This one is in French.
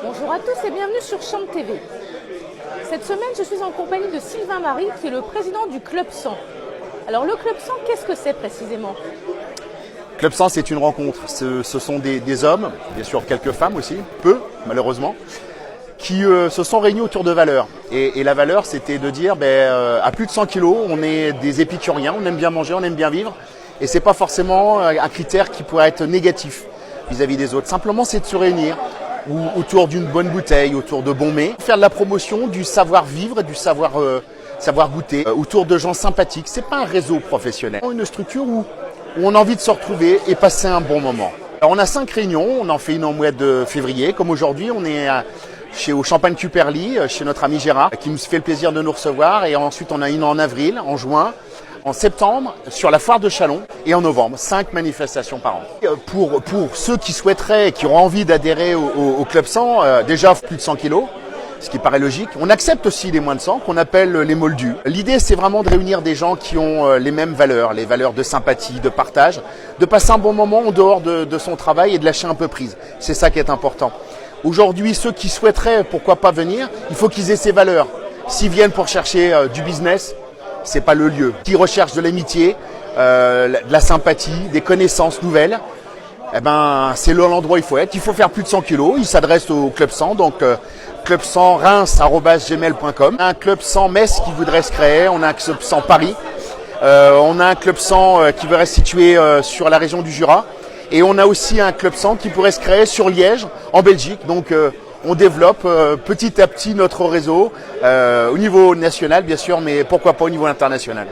Bonjour à tous et bienvenue sur Champ TV. Cette semaine, je suis en compagnie de Sylvain Marie, qui est le président du Club 100. Alors le Club 100, qu'est-ce que c'est précisément? Club 100, c'est une rencontre. Ce sont des hommes, bien sûr quelques femmes aussi, peu malheureusement, qui se sont réunis autour de valeurs. Et la valeur, c'était de dire, à plus de 100 kilos, on est des épicuriens, on aime bien manger, on aime bien vivre. Et c'est pas forcément un critère qui pourrait être négatif vis-à-vis des autres. Simplement, c'est de se réunir autour d'une bonne bouteille, autour de bons mets, faire de la promotion du savoir-vivre et du savoir goûter, autour de gens sympathiques. C'est pas un réseau professionnel. Une structure où on a envie de se retrouver et passer un bon moment. Alors, on a 5 réunions, on en fait une en mois de février. Comme aujourd'hui, on est au Champagne Cuperly, chez notre ami Gérard, qui nous fait le plaisir de nous recevoir. Et ensuite, on a une en avril, en juin, en septembre, sur la foire de Châlons, et en novembre. 5 manifestations par an. Pour ceux qui souhaiteraient, qui auront envie d'adhérer au Club 100, déjà plus de 100 kilos, ce qui paraît logique. On accepte aussi les moins de 100, qu'on appelle les moldus. L'idée, c'est vraiment de réunir des gens qui ont les mêmes valeurs, les valeurs de sympathie, de partage, de passer un bon moment en dehors de son travail et de lâcher un peu prise. C'est ça qui est important. Aujourd'hui, ceux qui souhaiteraient, pourquoi pas venir, il faut qu'ils aient ces valeurs. S'ils viennent pour chercher du business, c'est pas le lieu. Qui recherchent de l'amitié, de la sympathie, des connaissances nouvelles, c'est l'endroit où il faut être. Il faut faire plus de 100 kilos. Il s'adresse au Club 100, donc Club 100 reims@gmail.com. Un Club 100 Metz qui voudrait se créer. On a un Club 100 Paris. On a un Club 100 qui voudrait se situer sur la région du Jura. Et on a aussi un Club 100 qui pourrait se créer sur Liège, en Belgique. Donc on développe petit à petit notre réseau au niveau national, bien sûr, mais pourquoi pas au niveau international.